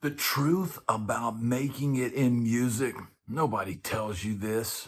The truth about making it in music, nobody tells you this.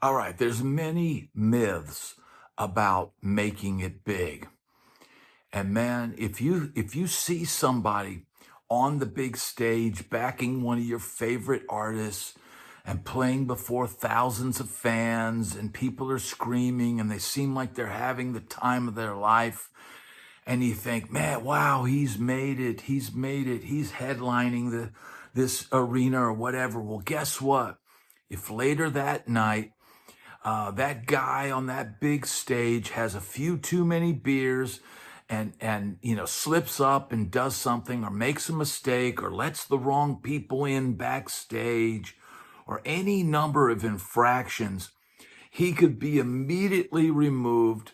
All right, there's many myths about making it big. And man, if you see somebody on the big stage backing one of your favorite artists and playing before thousands of fans and people are screaming and they seem like they're having the time of their life, and you think, man, wow, he's made it. He's made it. He's headlining this arena or whatever. Well, guess what? If later that night, that guy on that big stage has a few too many beers and slips up and does something or makes a mistake or lets the wrong people in backstage or any number of infractions, he could be immediately removed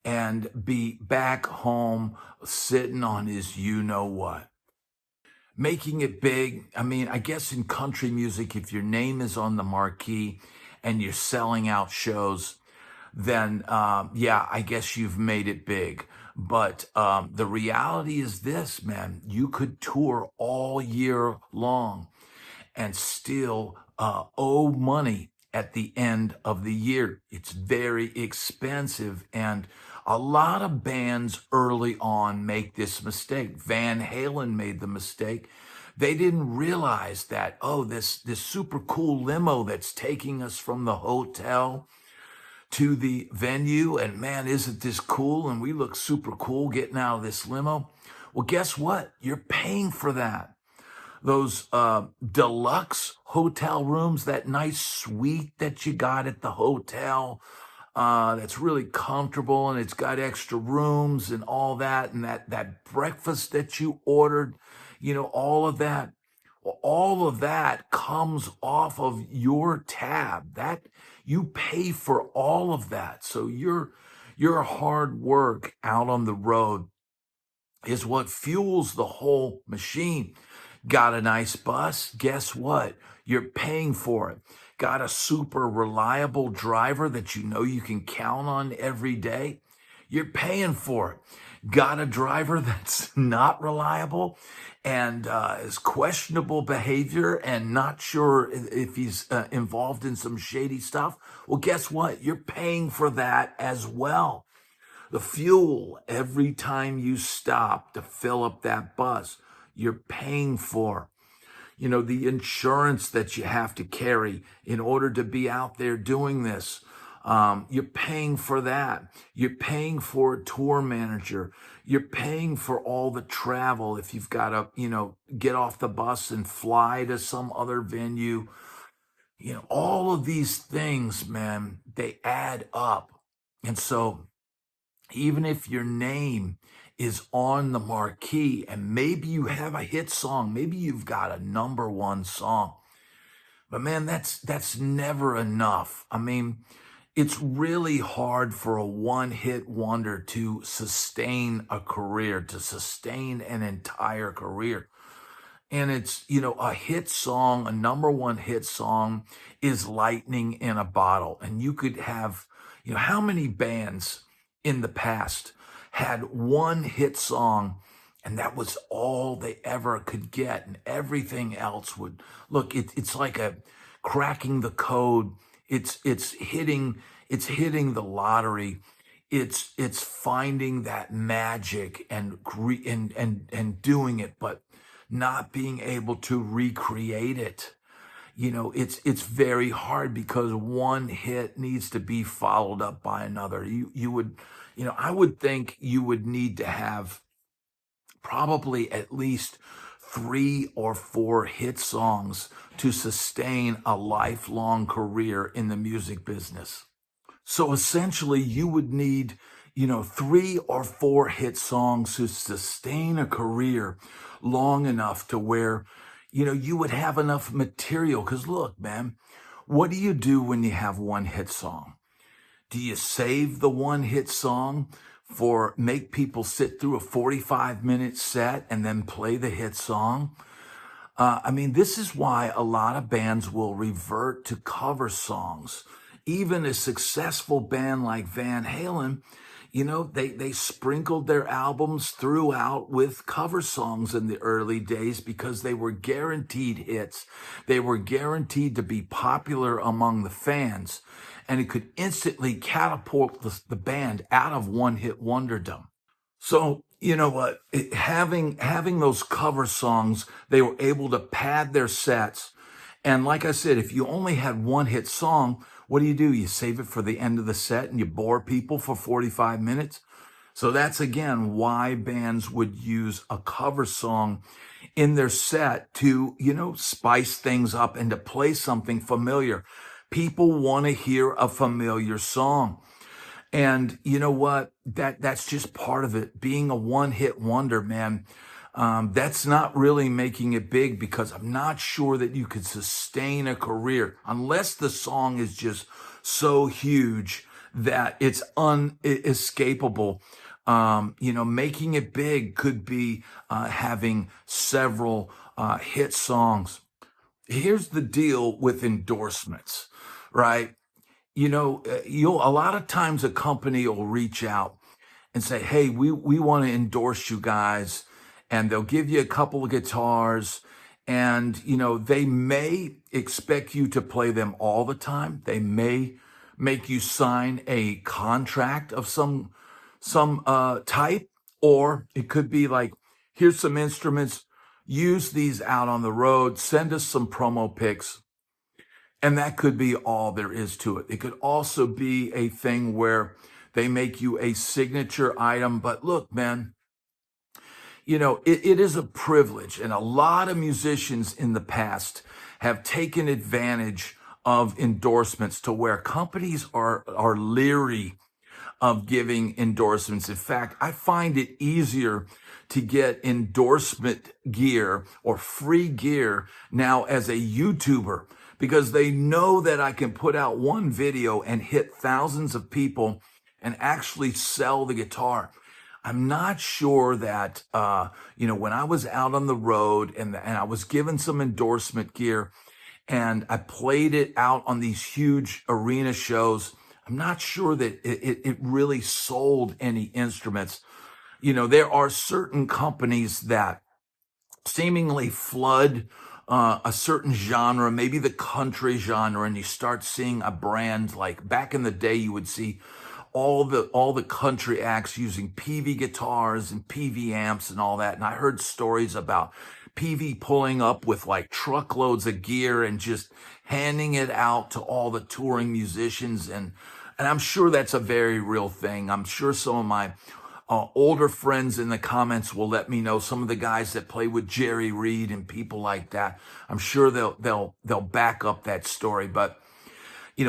and be back home sitting on his you know what. Making it big, I mean, I guess in country music, if your name is on the marquee and you're selling out shows, then yeah, I guess you've made it big. But the reality is this, man, you could tour all year long and still owe money at the end of the year. It's very expensive. And a lot of bands early on make this mistake. Van Halen made the mistake. They didn't realize that, oh, this super cool limo that's taking us from the hotel to the venue, and man, isn't this cool? And we look super cool getting out of this limo. Well, guess what? You're paying for that. Those deluxe hotel rooms, that nice suite that you got at the hotel, that's really comfortable and it's got extra rooms and all that, and that breakfast that you ordered, all of that. All of that comes off of your tab. That you pay for all of that. So your hard work out on the road is what fuels the whole machine. Got a nice bus? Guess what? You're paying for it. Got a super reliable driver that you know you can count on every day? You're paying for it. Got a driver that's not reliable and is questionable behavior and not sure if he's involved in some shady stuff? Well, guess what? You're paying for that as well. The fuel every time you stop to fill up that bus, you're paying for. The insurance that you have to carry in order to be out there doing this. You're paying for that. You're paying for a tour manager. You're paying for all the travel if you've got to, get off the bus and fly to some other venue. All of these things, man, they add up. And so even if your name is on the marquee and maybe you have a hit song, maybe you've got a number one song, but man, that's never enough. I mean, it's really hard for a one hit wonder to sustain a career, to sustain an entire career. And it's, a hit song, a number one hit song is lightning in a bottle. And you could have, how many bands in the past had one hit song and that was all they ever could get. And everything else would look, it's like a cracking the code It's hitting the lottery. It's finding that magic and and doing it, but not being able to recreate it. It's very hard because one hit needs to be followed up by another. I would think you would need to have probably at least 3 or 4 hit songs to sustain a lifelong career in the music business. So essentially, you would need, 3 or 4 hit songs to sustain a career long enough to where, you would have enough material. Because look, man, what do you do when you have one hit song? Do you save the one hit song for make people sit through a 45-minute set and then play the hit song? I mean, this is why a lot of bands will revert to cover songs. Even a successful band like Van Halen, they sprinkled their albums throughout with cover songs in the early days because they were guaranteed hits. They were guaranteed to be popular among the fans, and it could instantly catapult the band out of one-hit wonderdom. So, you know what? Having those cover songs, they were able to pad their sets. And like I said, if you only had one hit song, what do? You save it for the end of the set and you bore people for 45 minutes. So that's again why bands would use a cover song in their set to, spice things up and to play something familiar. People want to hear a familiar song. And you know what? That's just part of it. Being a one-hit wonder, man. That's not really making it big because I'm not sure that you could sustain a career unless the song is just so huge that it's unescapable. Making it big could be having several hit songs. Here's the deal with endorsements, right? You'll a lot of times a company will reach out and say, "Hey, we want to endorse you guys," and they'll give you a couple of guitars, and they may expect you to play them all the time. They may make you sign a contract of some type, or it could be like, "Here's some instruments. Use these out on the road. Send us some promo pics." And that could be all there is to it. It could also be a thing where they make you a signature item. But look, man, it is a privilege. And a lot of musicians in the past have taken advantage of endorsements to where companies are leery of giving endorsements. In fact, I find it easier to get endorsement gear or free gear now as a YouTuber because they know that I can put out one video and hit thousands of people and actually sell the guitar. I'm not sure that, when I was out on the road and I was given some endorsement gear and I played it out on these huge arena shows, I'm not sure that it really sold any instruments. There are certain companies that seemingly flood a certain genre, maybe the country genre, and you start seeing a brand like back in the day, you would see all the country acts using PV guitars and PV amps and all that. And I heard stories about PV pulling up with like truckloads of gear and just handing it out to all the touring musicians. And I'm sure that's a very real thing. I'm sure some of my older friends in the comments will let me know, some of the guys that play with Jerry Reed and people like that. I'm sure they'll back up that story. But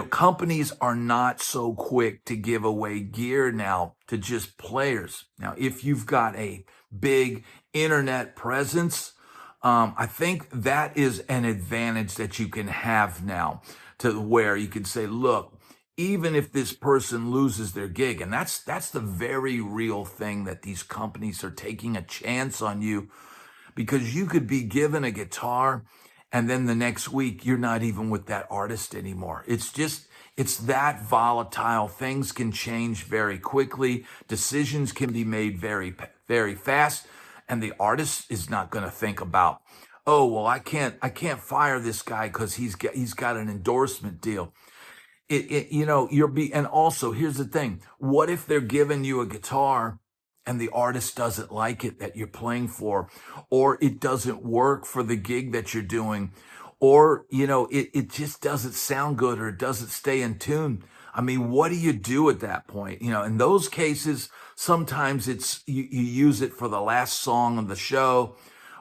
companies are not so quick to give away gear now to just players. Now, if you've got a big internet presence, I think that is an advantage that you can have now, to where you can say, look, even if this person loses their gig, and that's the very real thing, that these companies are taking a chance on you, because you could be given a guitar and then the next week you're not even with that artist anymore. It's that volatile. Things can change very quickly. Decisions can be made very, very fast. And the artist is not going to think about, oh, well, I can't fire this guy because he's got an endorsement deal. and also here's the thing. What if they're giving you a guitar and the artist doesn't like it that you're playing for, or it doesn't work for the gig that you're doing, or, it just doesn't sound good or it doesn't stay in tune. I mean, what do you do at that point? In those cases, sometimes you use it for the last song of the show,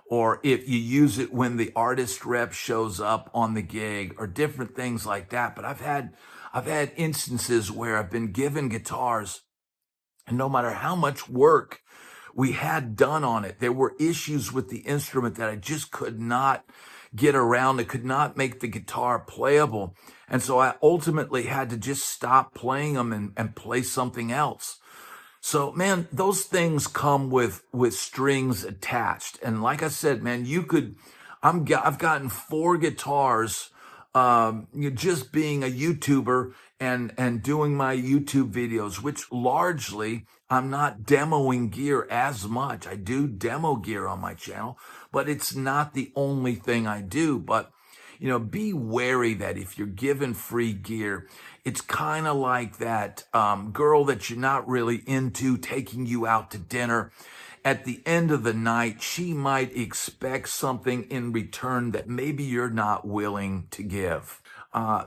or if you use it when the artist rep shows up on the gig, or different things like that. But I've had instances where I've been given guitars, and no matter how much work we had done on it, there were issues with the instrument that I just could not get around. It could not make the guitar playable. And so I ultimately had to just stop playing them and play something else. So, man, those things come with strings attached. And like I said, man, I've gotten 4 guitars, just being a YouTuber and doing my YouTube videos, which largely I'm not demoing gear as much. I do demo gear on my channel, but it's not the only thing I do. But be wary that if you're given free gear, it's kind of like that girl that you're not really into taking you out to dinner. At the end of the night, she might expect something in return that maybe you're not willing to give.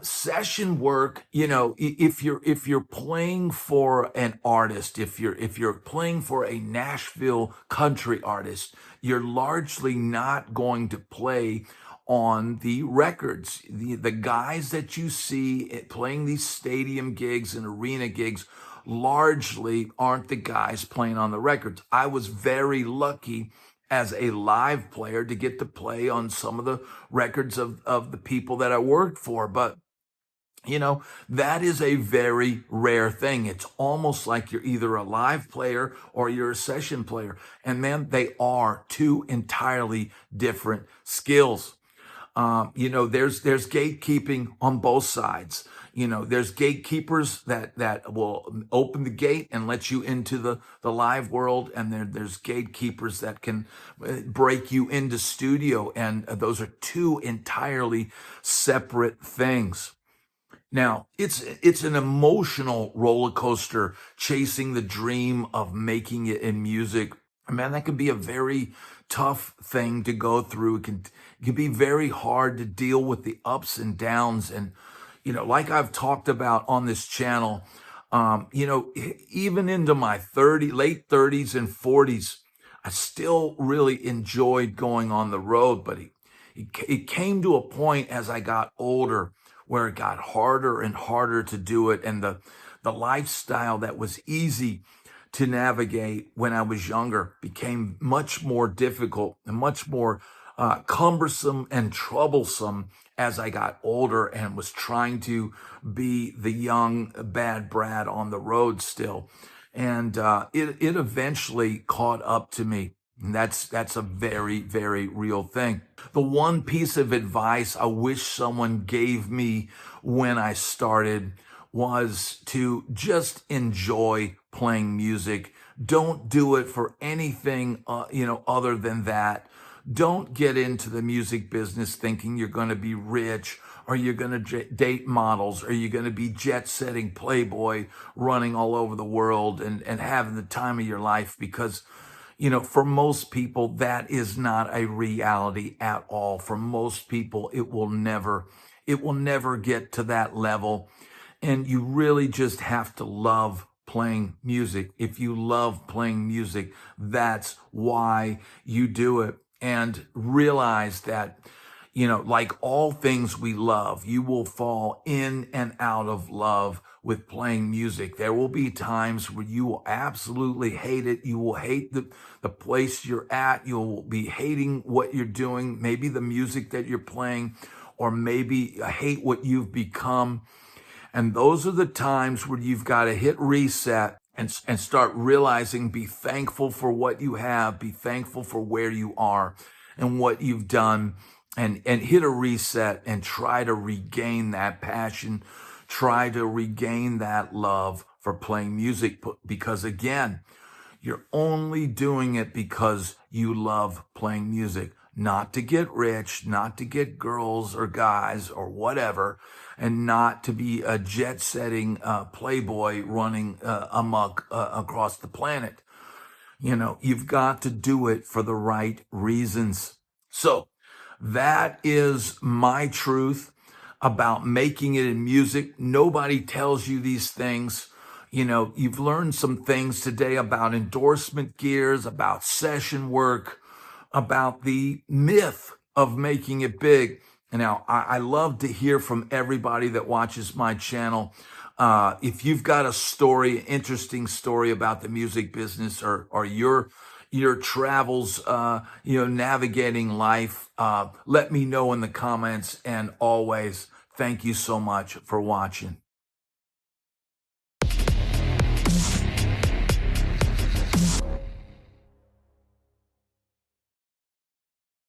Session work, if you're playing for an artist, if you're playing for a Nashville country artist, you're largely not going to play on the records. The guys that you see playing these stadium gigs and arena gigs largely aren't the guys playing on the records. I was very lucky as a live player to get to play on some of the records of the people that I worked for. But that is a very rare thing. It's almost like you're either a live player or you're a session player. And man, they are two entirely different skills. There's gatekeeping on both sides. There's gatekeepers that will open the gate and let you into the live world. And there's gatekeepers that can break you into studio. And those are two entirely separate things. Now, it's an emotional roller coaster chasing the dream of making it in music. Man, that can be a very tough thing to go through. It can be very hard to deal with the ups and downs. And, like I've talked about on this channel, even into my late 30s and 40s, I still really enjoyed going on the road. But it came to a point as I got older where it got harder and harder to do it. And the lifestyle that was easy to navigate when I was younger became much more difficult and much more cumbersome and troublesome as I got older and was trying to be the young bad Brad on the road still. And it eventually caught up to me. And that's a very, very real thing. The one piece of advice I wish someone gave me when I started was to just enjoy playing music. Don't do it for anything, other than that. Don't get into the music business thinking you're going to be rich, or you're going to date models, or you're going to be jet-setting playboy running all over the world and having the time of your life, because for most people, that is not a reality at all. For most people, it will never get to that level. And you really just have to love playing music. If you love playing music, that's why you do it. And realize that, like all things we love, you will fall in and out of love with playing music. There will be times where you will absolutely hate it. You will hate the place you're at. You'll be hating what you're doing, maybe the music that you're playing, or maybe hate what you've become. And those are the times where you've got to hit reset and start realizing, be thankful for what you have, be thankful for where you are and what you've done, and hit a reset and try to regain that passion, try to regain that love for playing music. Because again, you're only doing it because you love playing music, not to get rich, not to get girls or guys or whatever, and not to be a jet setting playboy running amok across the planet. You've got to do it for the right reasons. So that is my truth about making it in music. Nobody tells you these things. You've learned some things today about endorsement gears, about session work, about the myth of making it big. And now I love to hear from everybody that watches my channel. If you've got a story, interesting story about the music business or your travels, navigating life, let me know in the comments. And always, thank you so much for watching.